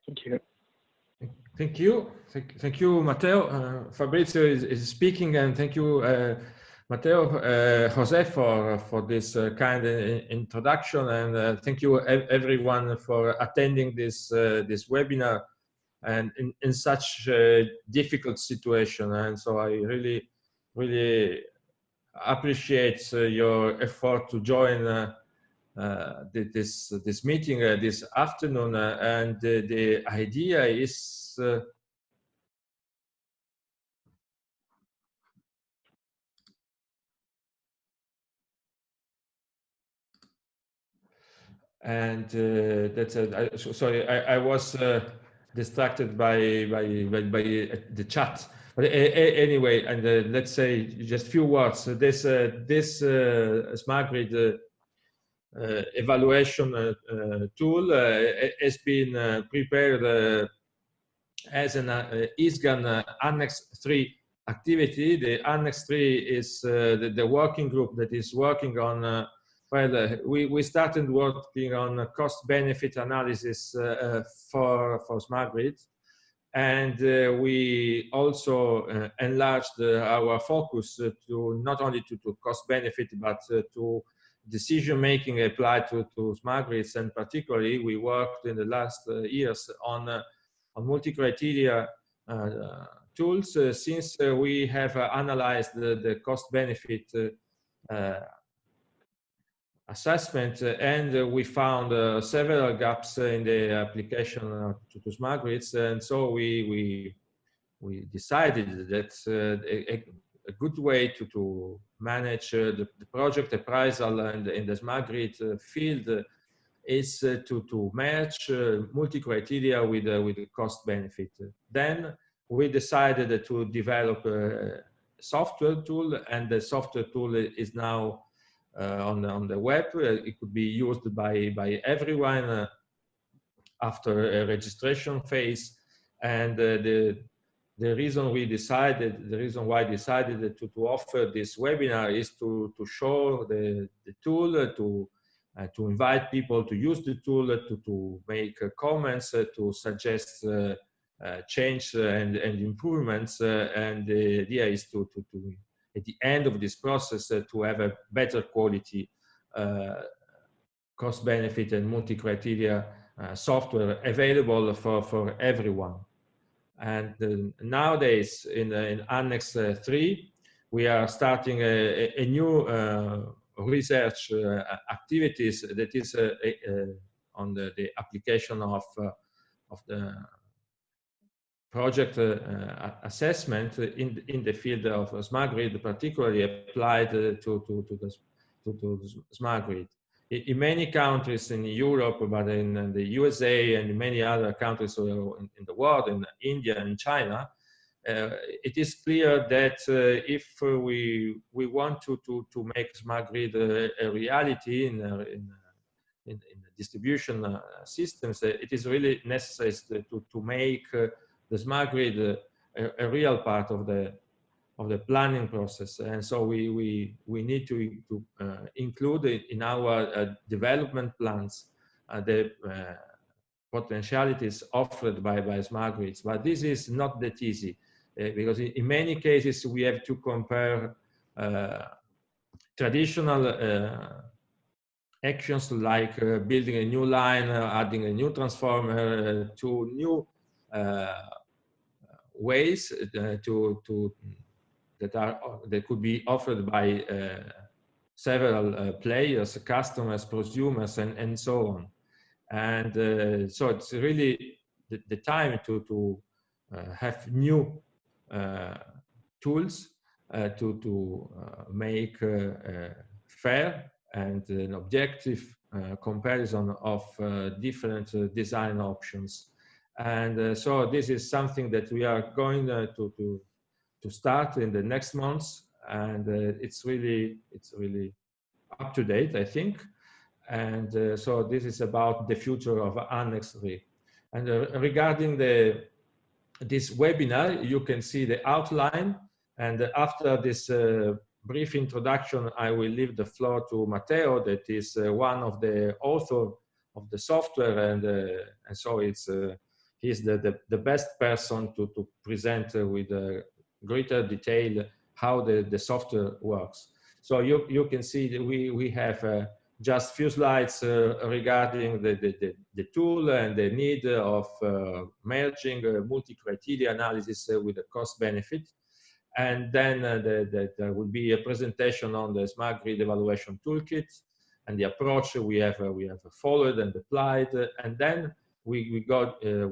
Thank you. Thank you. Thank you, Matteo. Fabrizio is speaking, and thank you, Matteo, Jose, for this kind introduction, and thank you everyone for attending this this webinar, and in such a difficult situation. And so I really appreciate your effort to join this meeting this afternoon, and the idea is and that's sorry, I was distracted by the chat, but anyway, and let's say just a few words. This smart grid evaluation tool has been prepared as an ISGAN Annex 3 activity. The Annex 3 is the working group that is working on well, we started working on cost-benefit analysis for smart grid, and we also enlarged our focus to not only to cost-benefit, but to decision-making applied to smart grids, and particularly we worked in the last years on multi-criteria tools, since we have analyzed the cost-benefit assessment, and we found several gaps in the application to smart grids, and so we decided that a good way to manage the project appraisal in the smart grid field is to match multi-criteria with the cost benefit. Then we decided to develop a software tool, and the software tool is now on the web. It could be used by everyone after a registration phase. And the reason we decided, the reason why I decided to offer this webinar is to show the tool, to invite people to use the tool, to make comments, to suggest change and improvements, and the idea is to at the end of this process to have a better quality cost benefit and multi-criteria software available for everyone. And nowadays in Annex 3 we are starting a new research activities that is on the application of the project assessment in the field of smart grid, particularly applied to the smart grid. In many countries in Europe, but in the USA and in many other countries in the world, in India and China, it is clear that if we want to make smart grid a reality in the distribution systems, it is really necessary to make the smart grid a real part of the planning process. And so we need to include in our development plans the potentialities offered by smart grids. But this is not that easy, because in many cases we have to compare traditional actions like building a new line, adding a new transformer, to new ways that could be offered by several players, customers, prosumers, and so on. And so it's really the time to have new tools to make fair and an objective comparison of different design options. And so this is something that we are going to start in the next months, and it's really up to date, I think. And so this is about the future of Annex 3. And regarding this webinar, you can see the outline, and after this brief introduction, I will leave the floor to Matteo, that is one of the authors of the software, and so he's the best person to present with greater detail how the software works. So you can see that we have just few slides regarding the tool and the need of merging multi-criteria analysis with the cost benefit. And then there will be a presentation on the smart grid evaluation toolkit and the approach we have followed and applied. And then we got in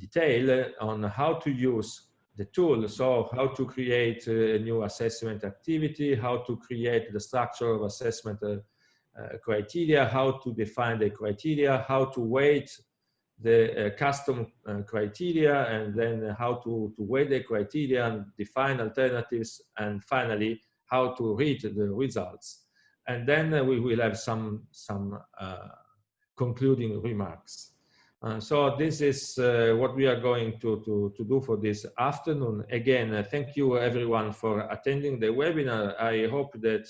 detail on how to use the tool. So how to create a new assessment activity, how to create the structure of assessment criteria, how to define the criteria, how to weight the custom criteria, and then how to weight the criteria and define alternatives, and finally how to read the results. And then we will have some concluding remarks. So this is what we are going to do for this afternoon. Again, thank you everyone for attending the webinar. I hope that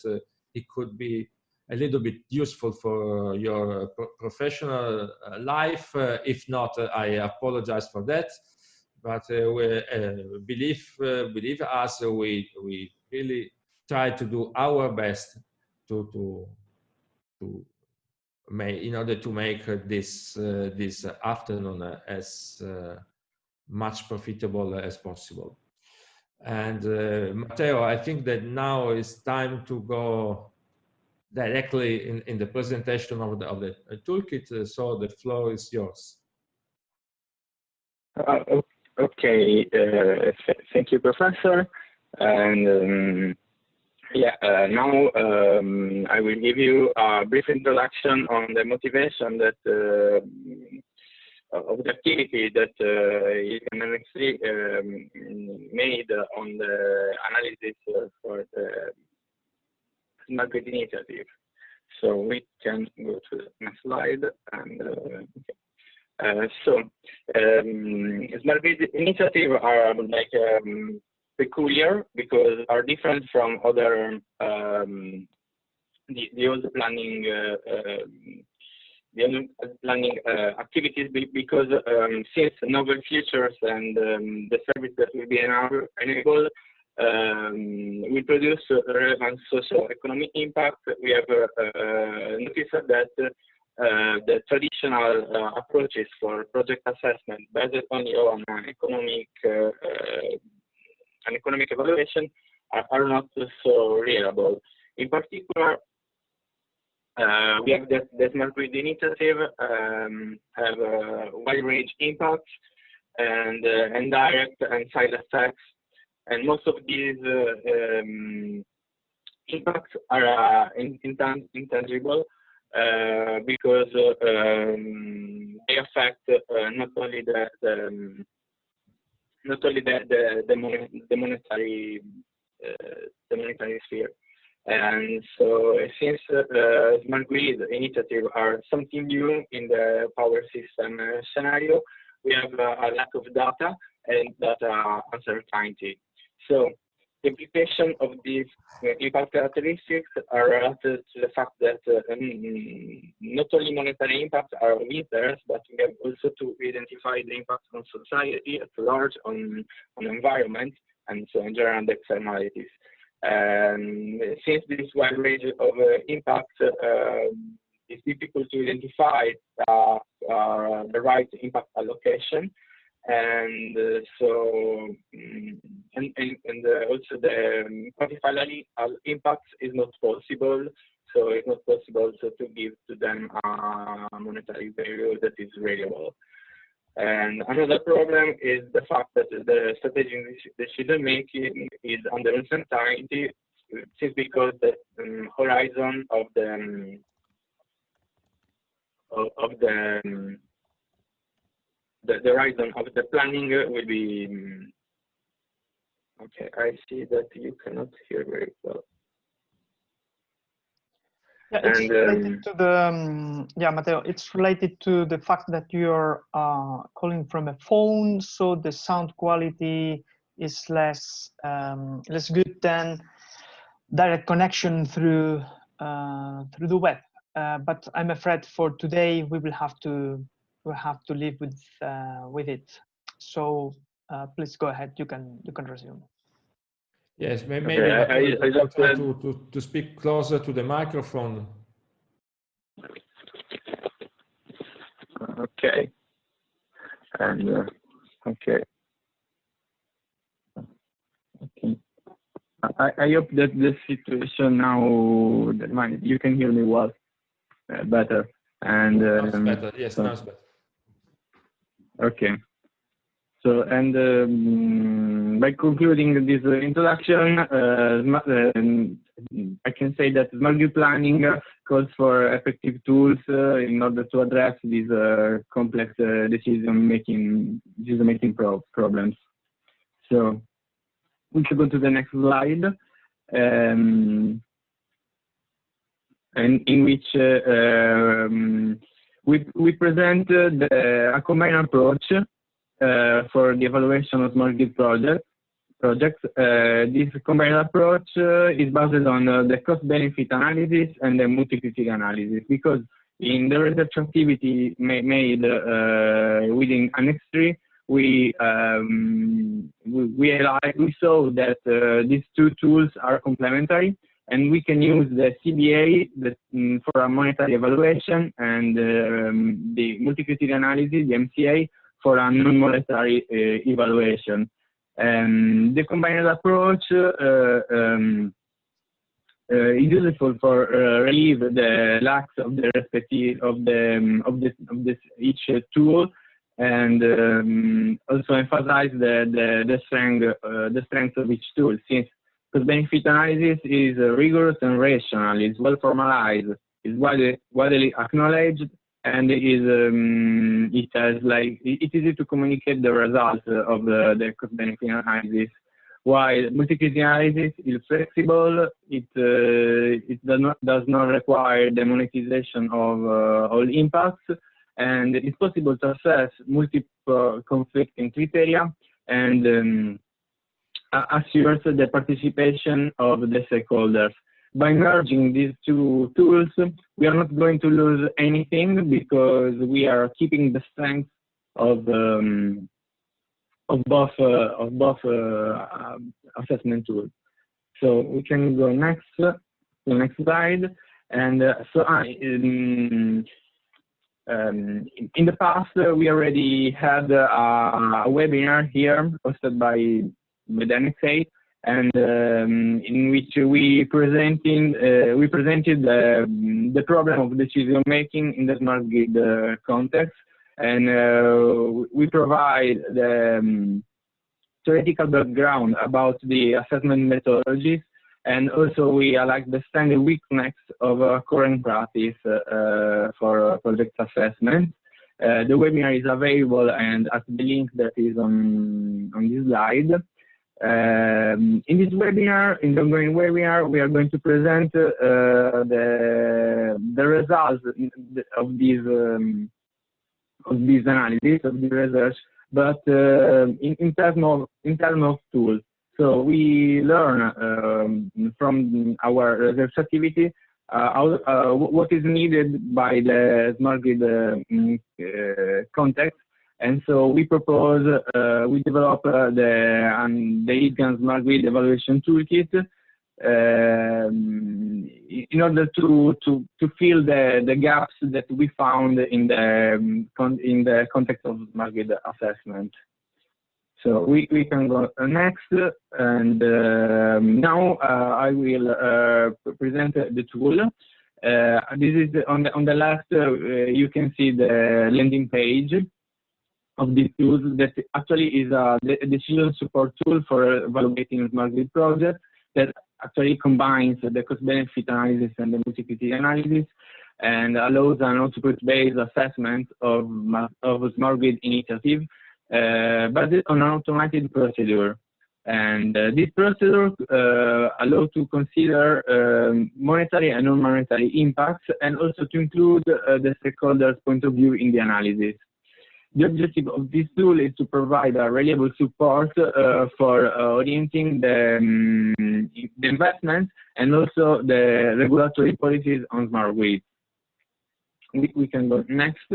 it could be a little bit useful for your professional life. If not, I apologize for that. But believe us, we really try to do our best in order to make this afternoon as much profitable as possible. And Matteo, I think that now is time to go directly in the presentation of the toolkit. So the floor is yours. Okay, thank you, Professor. And now I will give you a brief introduction on the motivation that of the activity that ISGAN made on the analysis for the smart grid initiative. So we can go to the next slide. And smart grid initiative are like peculiar because are different from other the other planning activities because since novel features and the service that will be enabled we produce relevant socio-economic impact. We have noticed that the traditional approaches for project assessment based only on economic evaluation are not so reliable. In particular, we have the smart grid initiative have a wide range impacts and indirect and side effects, and most of these impacts are intangible because they affect not only the monetary sphere. And so since smart grid initiative are something new in the power system scenario, we have a lack of data and data uncertainty. So the implication of these impact characteristics are related to the fact that not only monetary impacts are of interest, but we have also to identify the impact on society at large, on environment, and so in general the externalities. Since this wide range of impacts is difficult to identify the right impact allocation, and also the quantifiable impacts is not possible. So it's not possible to give to them a monetary value that is reliable. And another problem is the fact that the strategic decision making is under uncertainty, since because the horizon of the horizon of the planning will be okay. I see that you cannot hear very well. Yeah, it's related to the yeah, Matteo. It's related to the fact that you're calling from a phone, so the sound quality is less good than direct connection through the web. But I'm afraid for today we will have to we have to live with it. So please go ahead. You can resume. Yes, maybe okay, I just try to speak closer to the microphone. Okay. And okay. Okay. I hope that the situation now, you can hear me well, better. And now it's better. Yes, so, now it's better. Okay. So, and by concluding this introduction, I can say that smart grid planning calls for effective tools in order to address these complex decision-making problems. So, we should go to the next slide, and in which we present a combined approach for the evaluation of smart grid projects. This combined approach is based on the cost-benefit analysis and the multi-critic analysis, because in the research activity made within Annex 3, we saw that these two tools are complementary, and we can use the CBA for a monetary evaluation and the multi-critic analysis, the MCA, for a non-monetary evaluation. The combined approach is useful for relieve the lacks of the respective of each tool, and also emphasize the strength of each tool, since cost-benefit analysis is rigorous and rational, is well formalized, is widely acknowledged, and it is easy to communicate the results of the cost-benefit analysis. While multi-critic analysis is flexible, it does not require the monetization of all impacts, and it's possible to assess multiple conflicting criteria and assures the participation of the stakeholders. By merging these two tools, we are not going to lose anything, because we are keeping the strength of both assessment tools. So we can go next to the next slide. And in the past, we already had a webinar here hosted by the NXA, and in which we presented the problem of decision making in the smart grid context, and we provide the theoretical background about the assessment methodologies, and also we understand the weakness of current practice for project assessment. The webinar is available and at the link that is on this slide. In this webinar, in the ongoing webinar, we are going to present the results of these analysis, of the research, but in terms of tools. So we learn from our research activity what is needed by the smart grid context. And so we propose, we develop the ISGAN Smart Grid Evaluation Toolkit in order to fill the gaps that we found in the context of smart grid assessment. So we can go next, and now I will present the tool. This is on the left. You can see the landing page of this tool that actually is a decision support tool for evaluating smart grid projects that actually combines the cost-benefit analysis and the multi-critic analysis, and allows an output-based assessment of smart grid initiative, but on an automated procedure. And this procedure allows to consider monetary and non-monetary impacts, and also to include the stakeholders' point of view in the analysis. The objective of this tool is to provide a reliable support for orienting the investment and also the regulatory policies on smart grid. We can go next.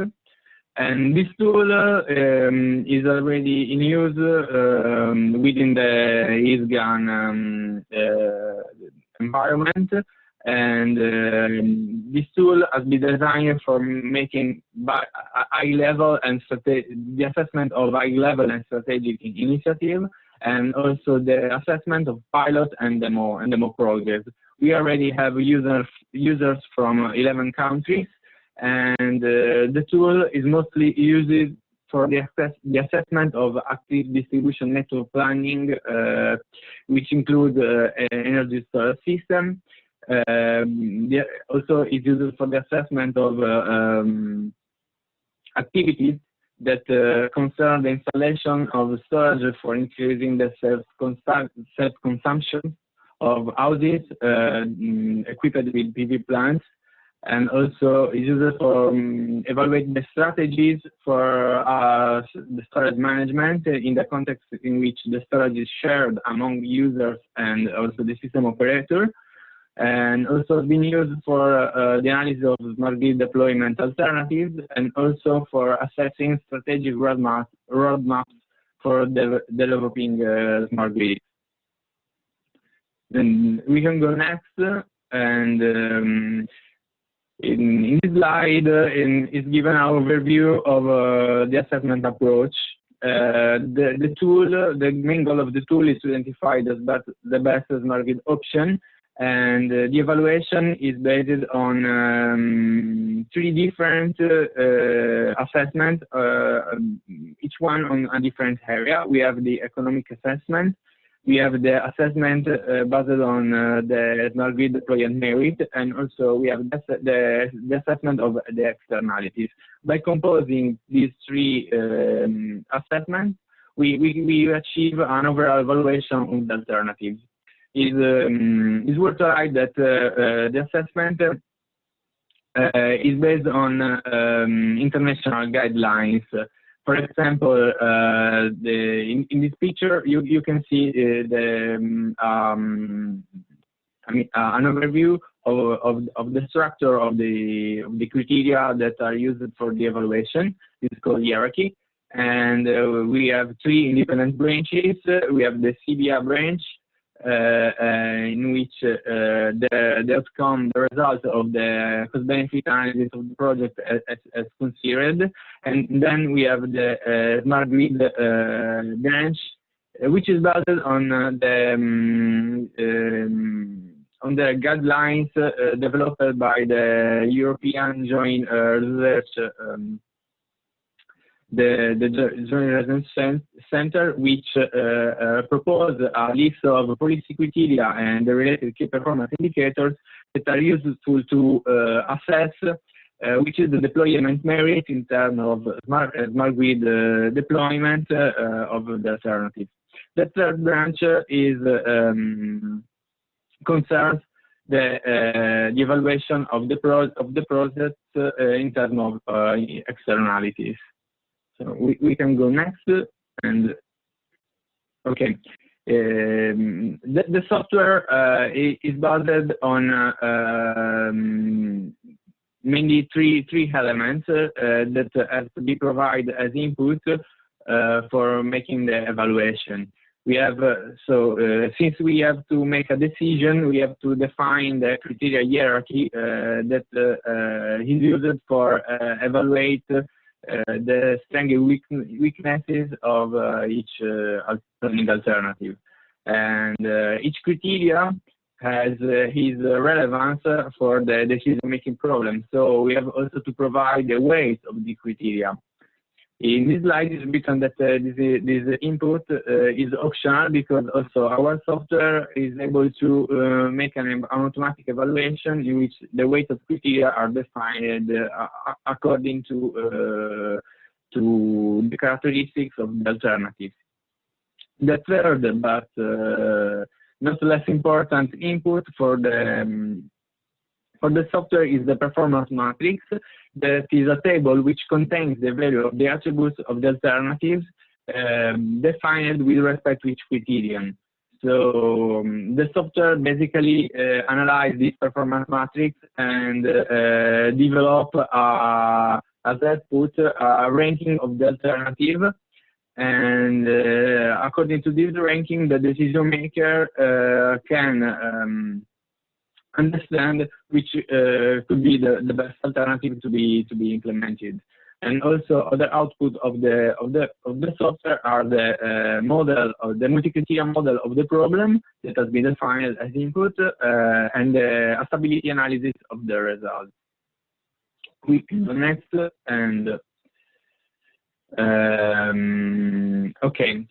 And this tool is already in use within the ISGAN environment. And this tool has been designed for making high level and the assessment of high level and strategic initiative, and also the assessment of pilot and demo projects. We already have users from 11 countries, and the tool is mostly used for the assessment of active distribution network planning, which includes energy storage system. Also is used for the assessment of activities that concern the installation of storage for increasing the self-consumption of houses equipped with PV plants, and also is used for evaluating the strategies for the storage management in the context in which the storage is shared among users and also the system operator. And also been used for the analysis of smart grid deployment alternatives, and also for assessing strategic roadmaps for developing smart grid. Then we can go next, and in this slide is given an overview of the assessment approach. The tool, the main goal of the tool is to identify the best smart grid option. And the evaluation is based on 3 different assessments, each one on a different area. We have the economic assessment, we have the assessment based on the smart grid deployment merit, and also we have the assessment of the externalities. By composing these 3 assessments, we achieve an overall evaluation of the alternatives. It's worth to highlight that the assessment is based on international guidelines. For example, in this picture, you can see an overview of the structure of the criteria that are used for the evaluation. It's called hierarchy, and we have 3 independent branches. We have the CBA branch, in which the outcome, the result of the cost-benefit analysis of the project is considered. And then we have the smart grid branch, which is based on the guidelines developed by the European Joint Research the Joint Research Center, which proposed a list of policy criteria and the related key performance indicators that are useful to assess which is the deployment merit in terms of smart grid deployment of the alternative. The third branch is concerns the evaluation of the process in terms of externalities. So we can go next, and okay. The software is based on mainly three elements that have to be provided as input for making the evaluation. We have since we have to make a decision, we have to define the criteria hierarchy that is used for evaluate the strengths and weaknesses of each alternative, and each criteria has his relevance for the decision-making problem. So we have also to provide the weight of the criteria. In this slide, it's written that this input is optional, because also our software is able to make an automatic evaluation in which the weight of criteria are defined according to the characteristics of the alternatives. The third, but not less important input for the software is the performance matrix. That is a table which contains the value of the attributes of the alternatives defined with respect to each criterion. So the software basically analyzes this performance matrix and develop a as output a ranking of the alternative, and according to this ranking, the decision maker can understand which could be the best alternative to be implemented. And also, other output of the software are the model, or the multi-criteria model of the problem that has been defined as input, and the stability analysis of the results. We can go next, and okay.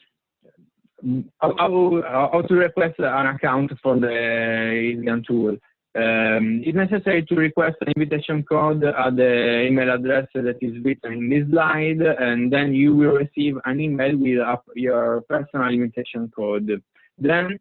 How to request an account for the ISGAN tool? It's necessary to request an invitation code at the email address that is written in this slide, and then you will receive an email with your personal invitation code. Then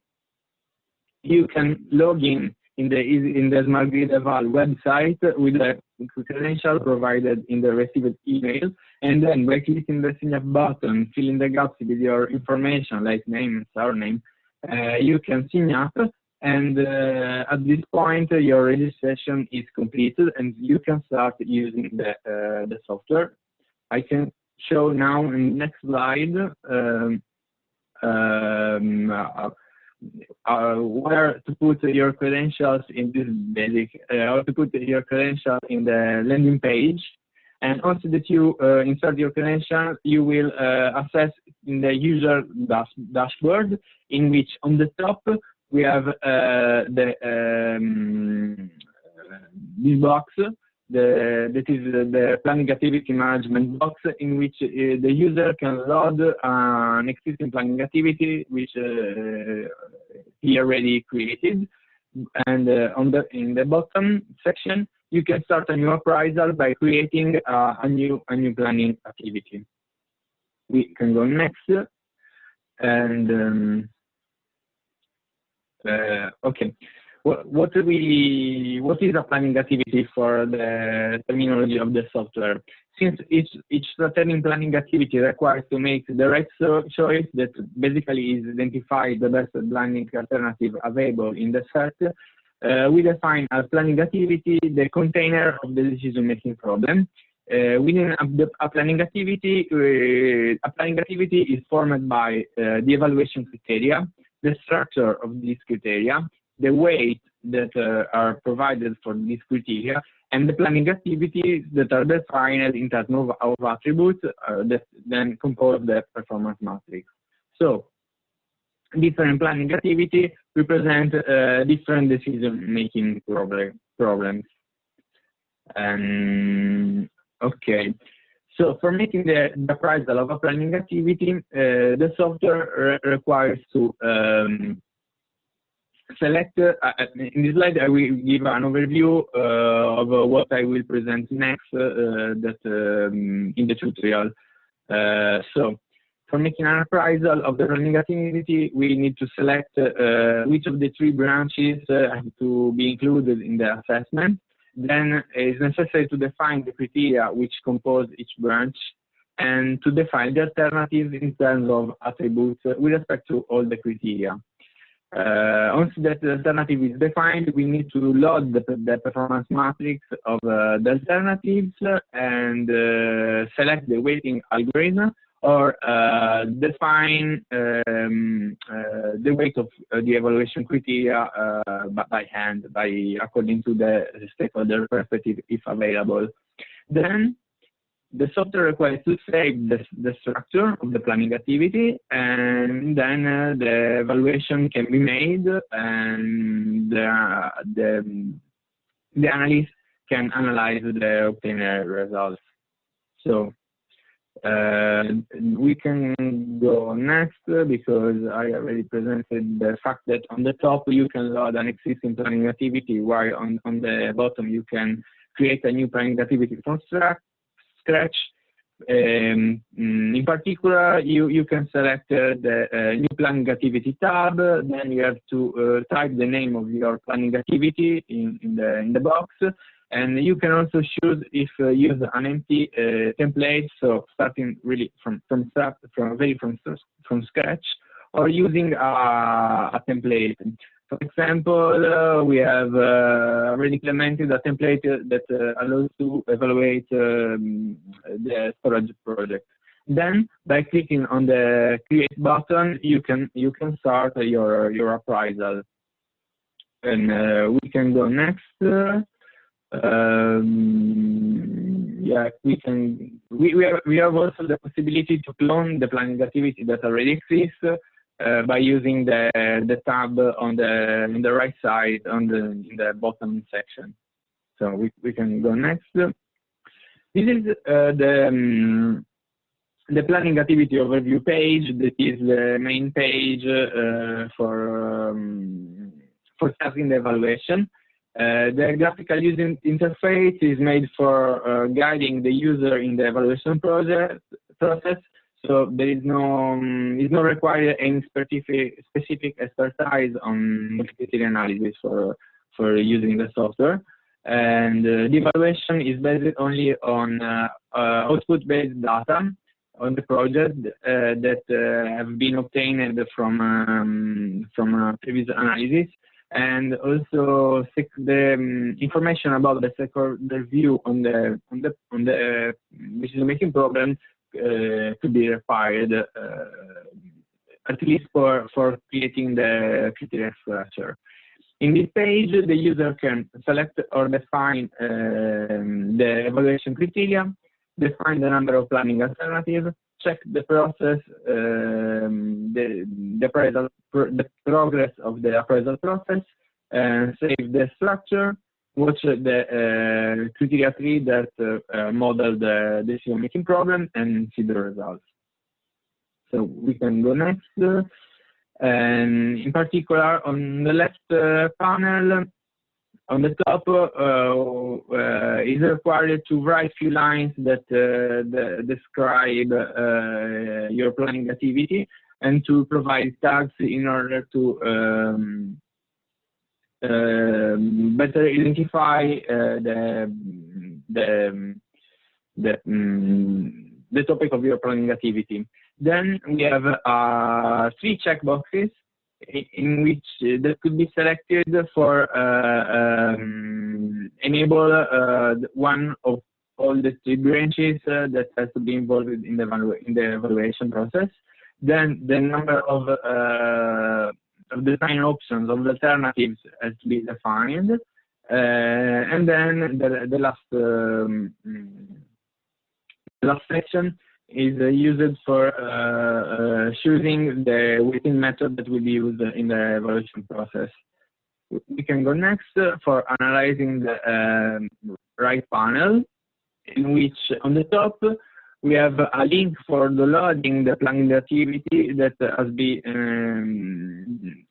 you can log in the smartgrideval website with the credential provided in the received email, and then by clicking the sign up button, filling the gaps with your information like name and surname, you can sign up. And at this point, your registration is completed, and you can start using the software. I can show now in the next slide where to put your credentials in this basic, how to put your credentials in the landing page. And once that you insert your credentials, you will access in the user dashboard, in which on the top we have this box, that is the planning activity management box, in which the user can load an existing planning activity which he already created. And in the bottom section, you can start a new appraisal by creating a new planning activity. We can go next, and okay. What is a planning activity for the terminology of the software? Since each certain planning activity requires to make the right choice, that basically is identify the best planning alternative available in the set, we define as planning activity the container of the decision-making problem. Within a planning activity is formed by the evaluation criteria, the structure of these criteria, the weight that are provided for these criteria, and the planning activities that are defined in terms of attributes that then compose the performance matrix. So, different planning activity represent different decision-making problems. Okay. So for making the appraisal of a planning activity, the software requires to select, in this slide I will give an overview of what I will present next in the tutorial. So for making an appraisal of the planning activity, we need to select which of the three branches have to be included in the assessment. Then it's necessary to define the criteria which compose each branch, and to define the alternatives in terms of attributes with respect to all the criteria. Once that the alternative is defined, we need to load the performance matrix of the alternatives and select the weighting algorithm, or define the weight of the evaluation criteria by hand, according to the stakeholder perspective, if available. Then the software requires to save the structure of the planning activity, and then the evaluation can be made, and the analyst can analyze the obtained results. So we can go next, because I already presented the fact that on the top you can load an existing planning activity, while on the bottom you can create a new planning activity from scratch. In particular, you can select the new planning activity tab. Then you have to type the name of your planning activity in the box, and you can also choose if use an empty template, so starting really from scratch, or using a template. For example, we have already implemented a template that allows to evaluate the storage project. Then, by clicking on the Create button, you can start your appraisal. And we can go next. Yeah, we have also the possibility to clone the planning activity that already exists by using the tab on the right side in the bottom section. So we can go next. This is the planning activity overview page. That is the main page for starting the evaluation. The graphical user interface is made for guiding the user in the evaluation process. So there is it's not required any specific expertise on multi-criteria analysis for using the software. And the evaluation is based only on output-based data on the project that have been obtained from previous analysis. And also the information about the stakeholder view on the decision-making problem could be required, at least for creating the criteria structure. In this page, the user can select or define the evaluation criteria, define the number of planning alternatives, check the process, the progress of the appraisal process, and save the structure, watch the criteria tree that model the decision-making problem, and see the results. So we can go next. And in particular, on the left panel, on the top, is required to write few lines that describe your planning activity, and to provide tags in order to better identify the topic of your planning activity. Then we have 3 checkboxes in which that could be selected for enable one of all the 3 branches that has to be involved in the evaluation process. Then the number of design options of the alternatives has to be defined, and then the last section is used for choosing the weighting method that will be used in the evaluation process. We can go next for analyzing the right panel, in which on the top we have a link for downloading the planning activity that has been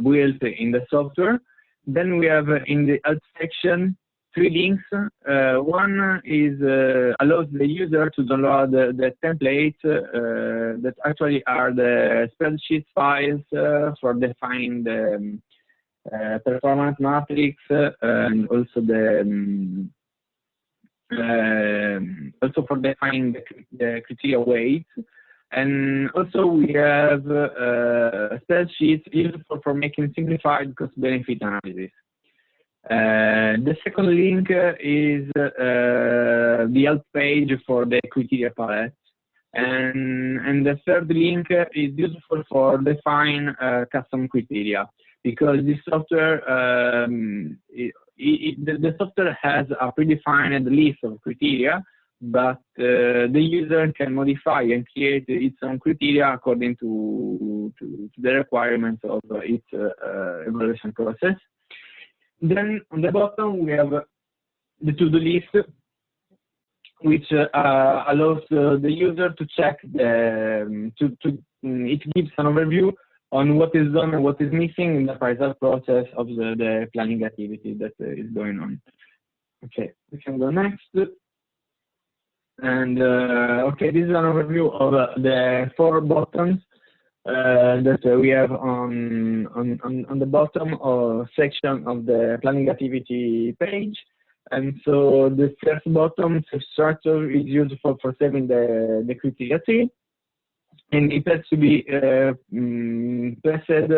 built in the software. Then we have in the alt section 3 links. One is allows the user to download the templates that actually are the spreadsheet files for defining the performance matrix, and also for defining the criteria weights. And also we have spreadsheets used for making simplified cost-benefit analysis. The second link is the help page for the criteria palette, and the third link is useful for define custom criteria, because this software the software has a predefined list of criteria, but the user can modify and create its own criteria according to the requirements of its evaluation process. Then on the bottom we have the to-do list, which allows the user to check it gives an overview on what is done and what is missing in the appraisal process of the planning activity that is going on. Okay, we can go next. And okay, this is an overview of the 4 buttons that we have on the bottom section of the planning activity page. And so the first button, structure, is used for saving the criteria tree. and it has to be pressed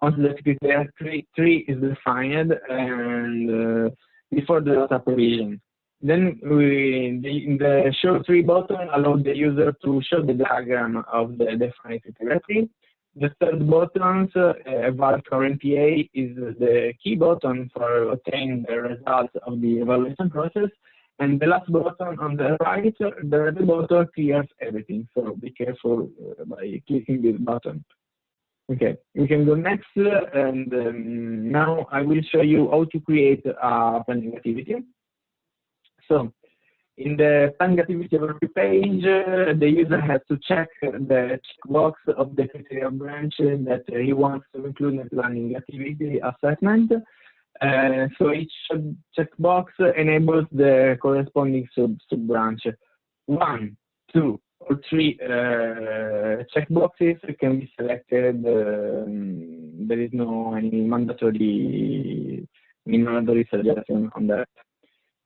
onto the criteria tree is defined and before the data provision. Then the show tree button allows the user to show the diagram of the defined criteria tree. The third button, eval current PA, is the key button for obtaining the results of the evaluation process. And the last button on the right, the red button clears everything. So be careful by clicking this button. Okay, we can go next, and now I will show you how to create a planning activity. So, in the planning activity overview page, the user has to check the checkbox of the criteria branch that he wants to include in the planning activity assessment. So each checkbox enables the corresponding sub-branch. 1, 2, or 3 checkboxes can be selected. There is no any mandatory suggestion on that.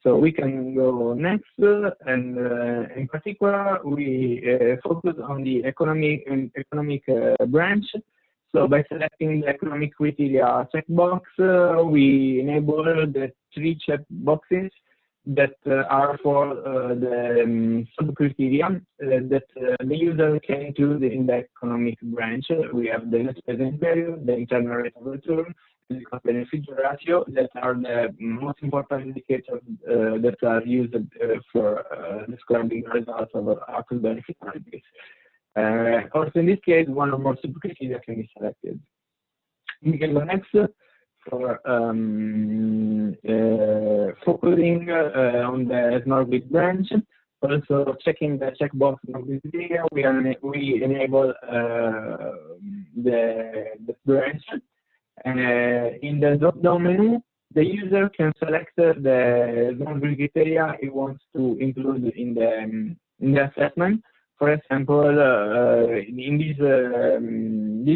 So we can go next, and in particular, we focus on the economic branch. So by selecting the economic criteria checkbox, we enable the 3 checkboxes that are for the sub-criteria that the user can include in the economic branch. We have the net present value, the internal rate of return, and the cost-benefit ratio that are the most important indicators that are used for describing the results of our cost-benefit analysis. Also, in this case, one or more sub-criteria can be selected. We can go next for focusing on the smart grid branch. Also, checking the checkbox criteria, we enable the branch. In the drop-down menu, the user can select the smart grid criteria he wants to include in the assessment. For example, in these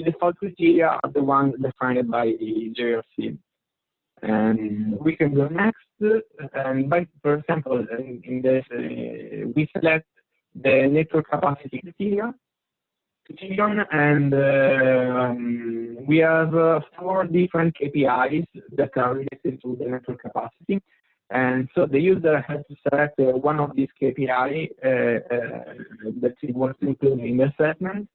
default criteria are the ones defined by the JRC. And we can go next, and for example, in this, we select the network capacity criteria, and we have 4 different KPIs that are related to the network capacity. And so the user has to select one of these KPI that he wants to include in the assessment,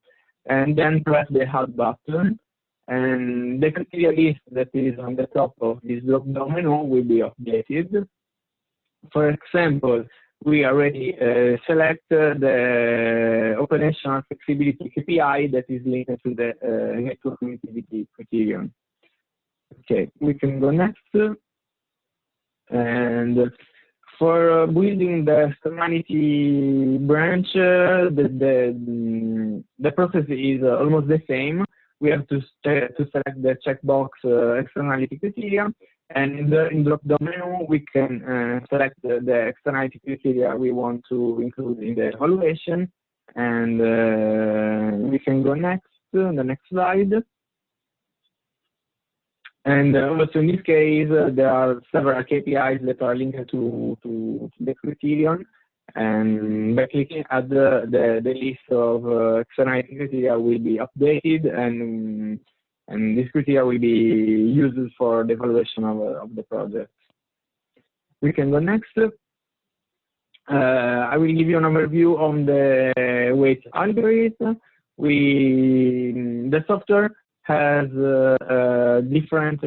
and then press the Add button. And the criteria list that is on the top of this drop-down menu will be updated. For example, we already select the operational flexibility KPI that is linked to the network connectivity criterion. Okay, we can go next. And for building the externality branch, the process is almost the same. We have to select the checkbox externality criteria, and in drop-down menu we can select the externality criteria we want to include in the evaluation, and we can go next, the next slide. And also in this case, there are several KPIs that are linked to the criterion. And by clicking at the list of externality criteria will be updated, and this criteria will be used for the evaluation of the project. We can go next. I will give you an overview on the weight algorithm. The software has different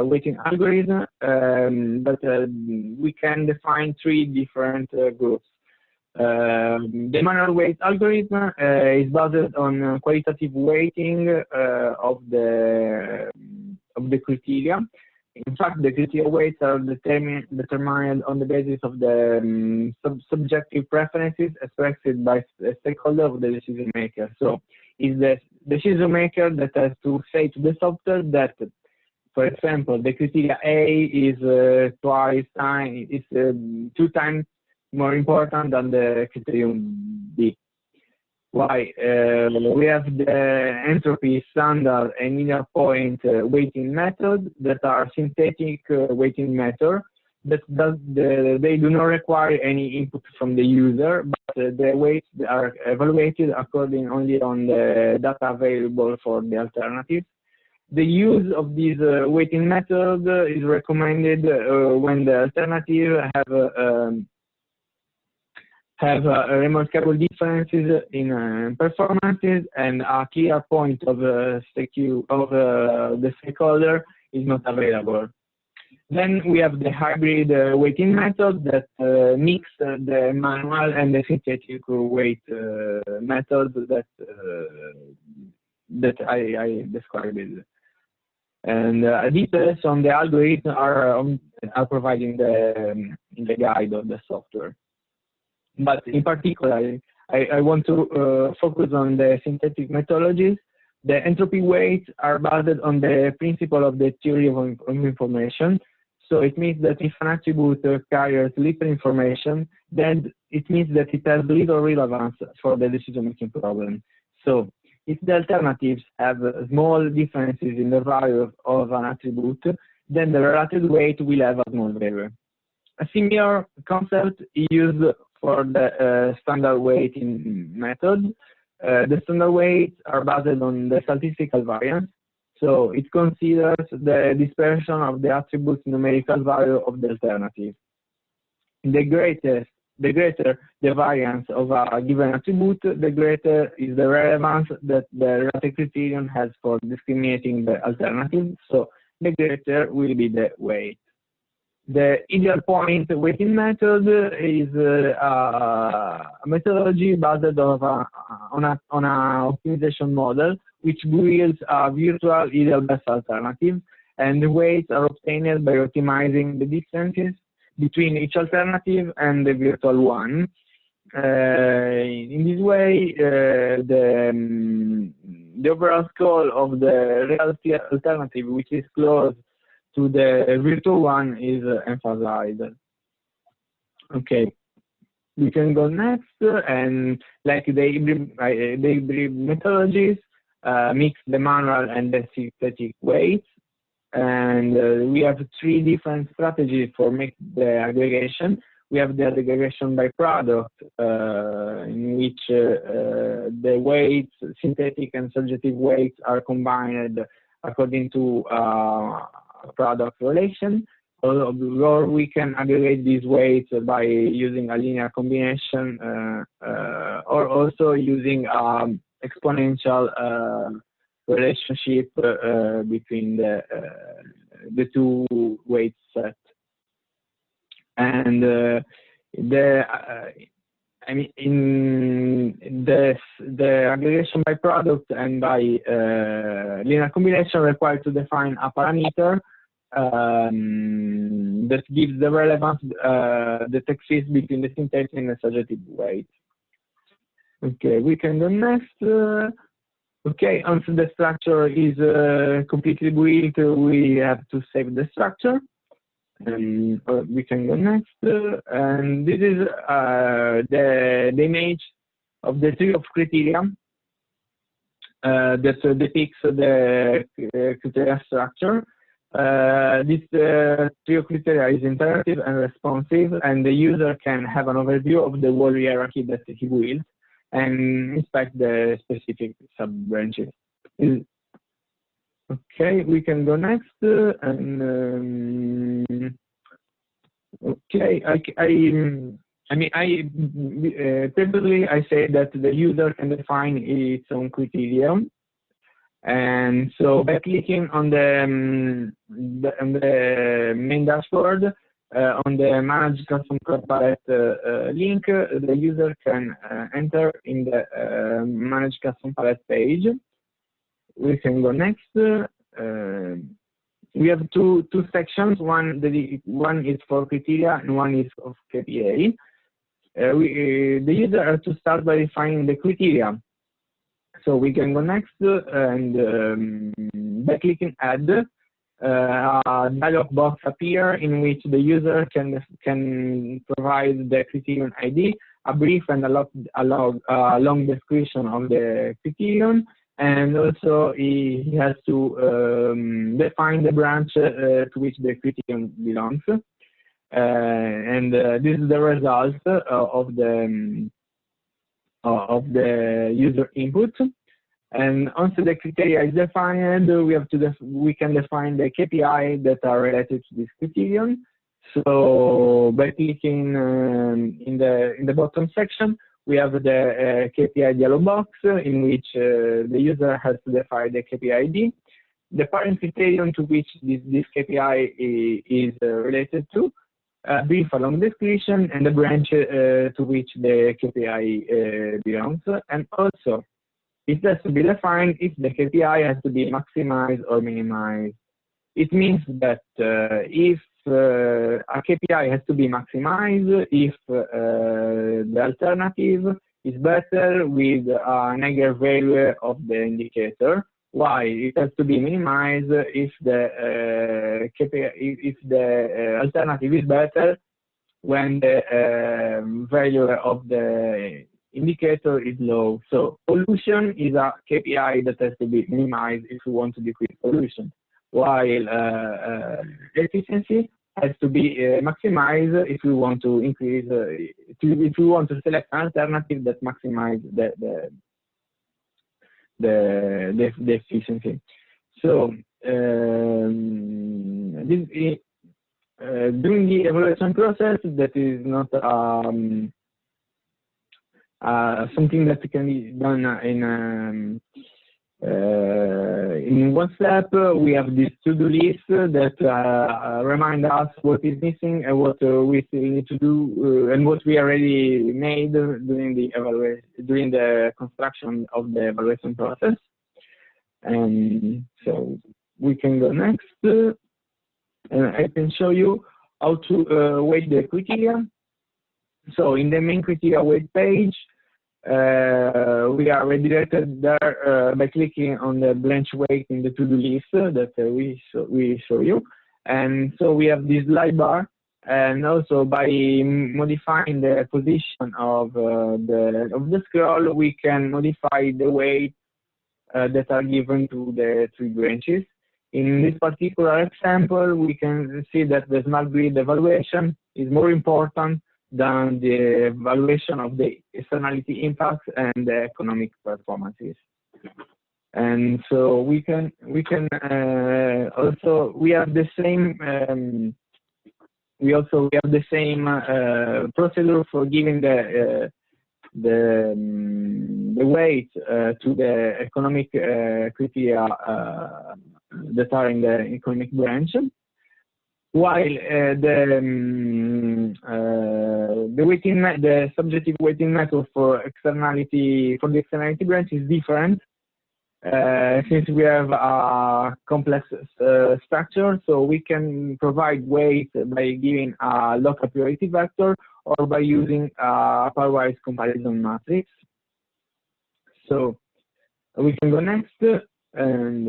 weighting algorithm, but we can define 3 different groups. The manual weight algorithm is based on qualitative weighting of the criteria. In fact, the criteria weights are determined on the basis of the subjective preferences expressed by the stakeholder of the decision maker. So, it's the decision maker that has to say to the software that, for example, the criteria A is 2 times more important than the criterion B. Why? We have the entropy, standard, and inner point weighting method that are synthetic weighting methods that they do not require any input from the user, but the weights are evaluated according only on the data available for the alternatives. The use of this weighting method is recommended when the alternative have remarkable differences in performances, and a clear point of the stakeholder is not available. Then we have the hybrid weighting method that mix the manual and the synthetic weight method that I described. And details on the algorithm are provided in the guide of the software. But in particular, I want to focus on the synthetic methodologies. The entropy weights are based on the principle of the theory of information. So it means that if an attribute carries little information, then it means that it has little relevance for the decision-making problem. So if the alternatives have small differences in the value of an attribute, then the relative weight will have a small value. A similar concept is used for the standard weighting method. The standard weights are based on the statistical variance. So it considers the dispersion of the attribute's numerical value of the alternative. The greater the variance of a given attribute, the greater is the relevance that the relative criterion has for discriminating the alternative. So the greater will be the weight. The ideal point weighting method is a methodology based on an optimization model which builds a virtual ideal best alternative, and the weights are obtained by optimizing the distances between each alternative and the virtual one. In this way, the overall score of the real alternative, which is close to the virtual one, is emphasized. Okay, we can go next, and like the hybrid methodologies, mix the manual and the synthetic weights, and we have three different strategies for make the aggregation. We have the aggregation by product, in which the weights, synthetic and subjective weights, are combined according to product relation, or we can aggregate these weights by using a linear combination, or also using exponential relationship between the two weight sets. And I mean, in the aggregation by product and by linear combination required to define a parameter that gives the relevance that exists between the synthetic and the subjective weight. Okay, we can go next. Okay, once the structure is completely built, we have to save the structure. And we can go next. And this is the image of the tree of criteria that depicts the criteria structure. This tree of criteria is interactive and responsive, and the user can have an overview of the whole hierarchy that he builds and inspect the specific sub-branches. Okay, we can go next. And okay, previously I said that the user can define its own criterion, and so by clicking on the main dashboard, on the Manage Custom Code Palette link, the user can enter in the Manage Custom Palette page. We can go next. We have two sections. One is for criteria and one is of KPA. The user has to start by defining the criteria. So we can go next, and by clicking Add, a dialog box appears in which the user can provide the criterion ID, a brief and a long description of the criterion, and also he has to define the branch to which the criterion belongs. And this is the result of the of the user input. And once the criteria is defined, we can define the KPI that are related to this criterion. So by clicking in the bottom section, we have the KPI dialog box in which the user has to define the KPI ID, the parent criterion to which this KPI is related to, a brief along description, and the branch to which the KPI belongs. And also, it has to be defined if the KPI has to be maximized or minimized. It means that if a KPI has to be maximized, if the alternative is better with a negative value of the indicator, while it has to be minimized if the KPI, if the alternative is better when the value of the indicator is low. So pollution is a KPI that has to be minimized if we want to decrease pollution, while efficiency has to be maximized if we want to increase, if we want to select an alternative that maximizes the efficiency. So during the evaluation process, that is not something that can be done in one step. We have this to-do list that remind us what is missing and what we still need to do, and what we already made during the construction of the evaluation process. And so we can go next, and I can show you how to weight the criteria. So in the main criteria weight page, we are redirected there by clicking on the branch weight in the to-do list that we show you. And so we have this light bar, and also by modifying the position of the scroll, we can modify the weight that are given to the three branches. In this particular example, we can see that the smart grid evaluation is more important than the evaluation of the externality impacts and the economic performances. And so we also have the same procedure for giving the weight to the economic criteria that are in the economic branch, while the subjective weighting method for the externality branch is different, since we have a complex structure. So we can provide weight by giving a local priority vector or by using a pairwise comparison matrix. So we can go next, and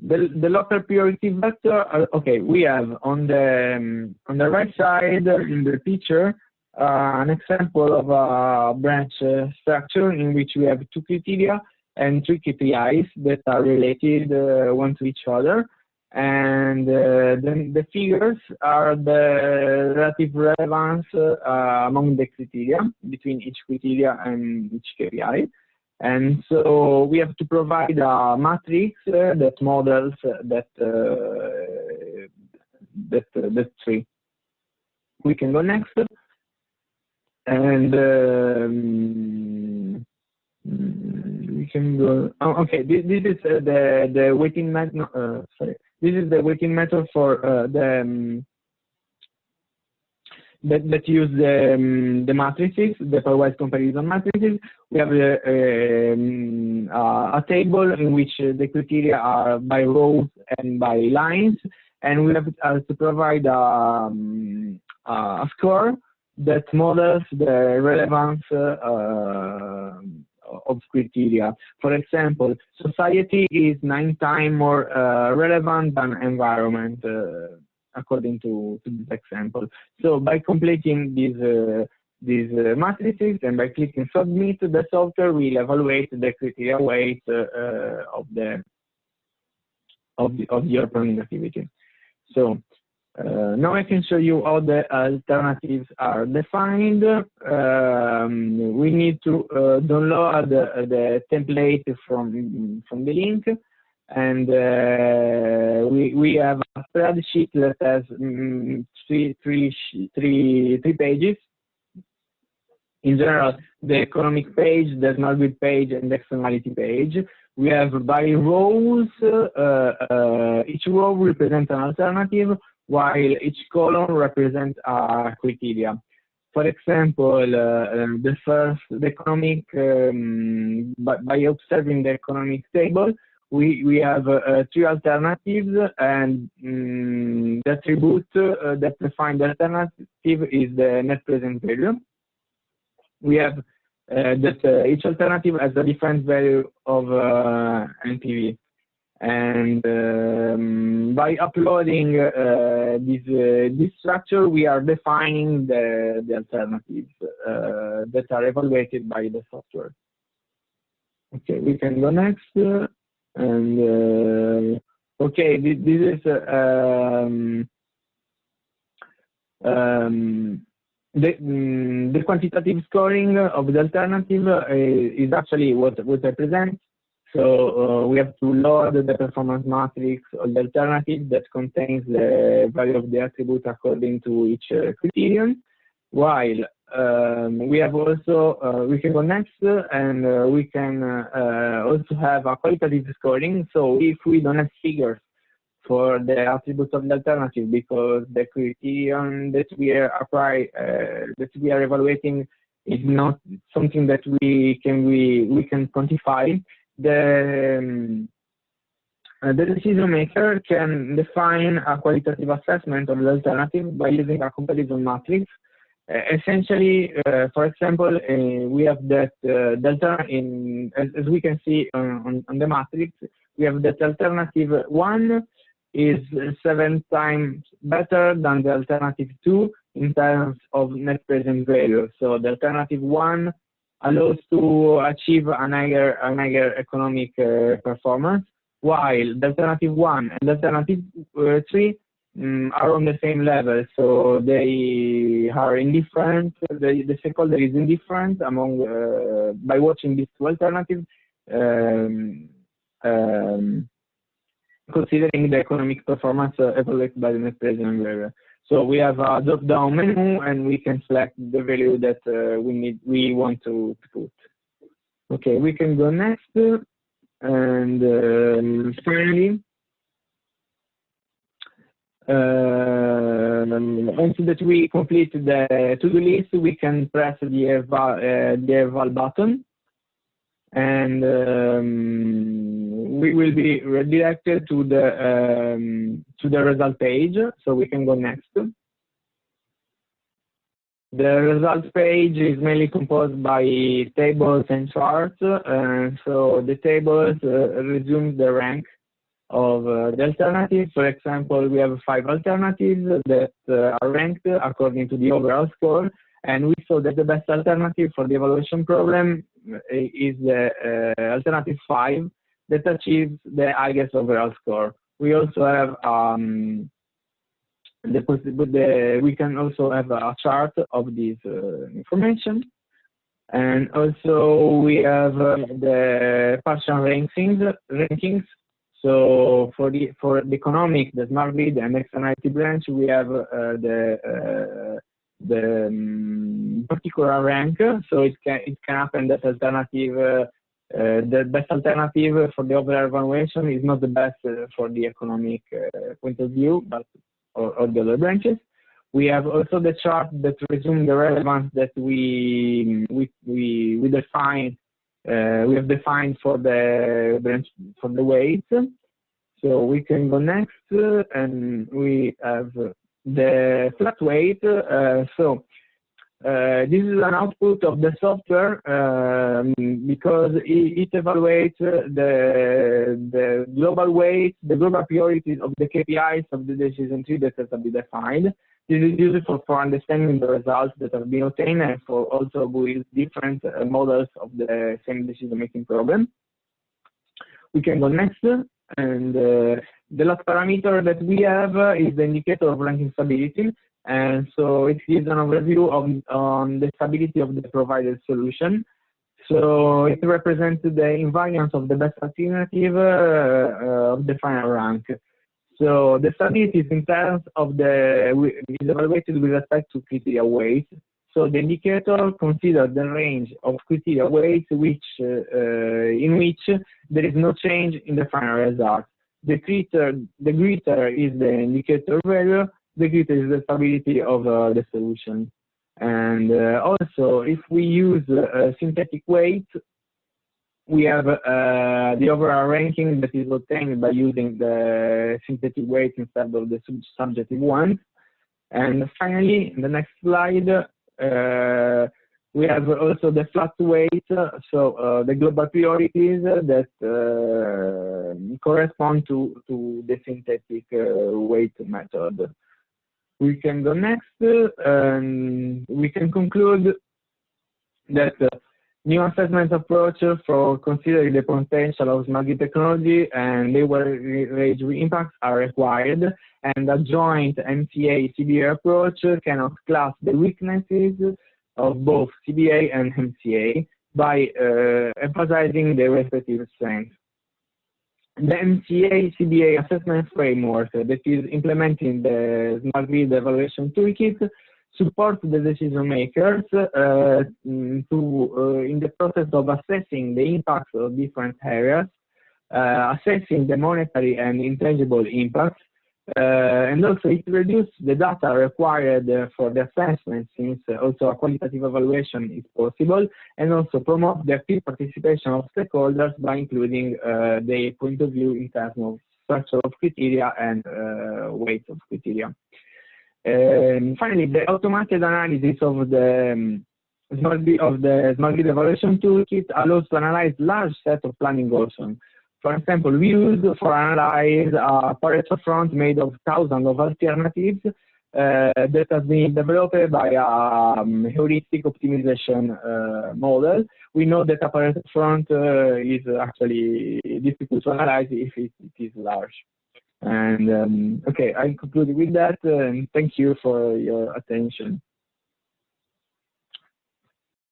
the local priority vector. Okay, we have on the right side in the picture an example of a branch structure in which we have two criteria and three KPIs that are related one to each other, and then the figures are the relative relevance among the criteria between each criteria and each KPI. And so we have to provide a matrix that models that tree. We can go next, and we can go. Oh, okay, this is the weighting method. Sorry, this is the weighting method for that use the matrices, the pairwise comparison matrices. We have a table in which the criteria are by rows and by lines, and we have to provide a score that models the relevance of criteria. For example, society is 9 times more relevant than environment, according to this example. So by completing these matrices and by clicking submit, the software will evaluate the criteria weight of your planning activity. So Now I can show you how the alternatives are defined. We need to download the template from the link, and we have a spreadsheet that has three pages. In general, the economic page, the smart grid page, and the externality page. We have by rows. Each row represents an alternative, while each column represents a criteria. For example, the economic, by observing the economic table, we have three alternatives, and the attribute that defines the alternative is the net present value. We have that each alternative has a different value of NPV. And by uploading this structure, we are defining the alternatives that are evaluated by the software. Okay, we can go next. And okay, this is the quantitative scoring of the alternative is actually what I present. So we have to load the performance matrix of the alternative that contains the value of the attribute according to each criterion. While we have also, we can go next, and we can also have a qualitative scoring. So if we don't have figures for the attributes of the alternative, because the criterion that we are evaluating is not something that we can quantify, the decision maker can define a qualitative assessment of the alternative by using a comparison matrix. Essentially, for example, we have that as we can see on the matrix, we have that alternative 1 is 7 times better than the alternative 2 in terms of net present value. So the alternative 1 allows to achieve an higher economic performance, while the alternative 1 and the alternative 3 are on the same level, so they are indifferent. The stakeholder is indifferent among by watching these two alternatives, considering the economic performance evaluated by the net present value. So we have a drop-down menu, and we can select the value that we want to put. Okay, we can go next, and finally, once that we complete the to-do list, we can press the eval button, and we will be redirected to the result page. So we can go next. The results page is mainly composed by tables and charts. So the tables resume the rank of the alternatives. For example, we have 5 alternatives that are ranked according to the overall score, and we saw that the best alternative for the evaluation problem is the alternative 5 that achieves the highest overall score. We also have we can also have a chart of this information, and also we have the partial rankings. So for the economic, the smart grid, and externality branch, we have the particular rank. So it can happen that alternative, the best alternative for the overall evaluation is not the best for the economic point of view, but or the other branches. We have also the chart that resumes the relevance that we define. We have defined for the branch, for the weight. So we can go next, and we have the flat weight. This is an output of the software because it evaluates the global weight, the global priorities of the KPIs of the decision tree that has been defined. This is useful for understanding the results that have been obtained, and for also with different models of the same decision-making problem. We can go next, and The last parameter that we have is the indicator of ranking stability, and so it gives an overview on the stability of the provided solution. So it represents the invariance of the best alternative of the final rank. So the stability is in terms of is evaluated with respect to criteria weights. So the indicator considers the range of criteria weights in which there is no change in the final result. The greater is the indicator value, the greater is the stability of the solution. And also, if we use synthetic weight, we have the overall ranking that is obtained by using the synthetic weight instead of the subjective one. And finally, in the next slide, we have also the flat weight, so the global priorities that correspond to the synthetic weight method. We can go next, and we can conclude that new assessment approach for considering the potential of smart grid technology and leverage impacts are required, and a joint MCA-CBA approach cannot class the weaknesses of both CBA and MCA by emphasizing their respective strengths. The MCA-CBA assessment framework that is implementing the Smart Grid Evaluation Toolkit supports the decision makers in the process of assessing the impacts of different areas, assessing the monetary and intangible impacts, and also it reduces the data required for the assessment, since also a qualitative evaluation is possible, and also promote the active participation of stakeholders by including their point of view in terms of structure of criteria and weight of criteria. Finally, the automated analysis of the Smart Grid Evaluation Toolkit allows to analyze large set of planning goals. For example, we use for analyze a Pareto front made of thousands of alternatives that has been developed by a heuristic optimization model. We know that a Pareto front is actually difficult to analyze if it is large. And okay, I conclude with that, and thank you for your attention.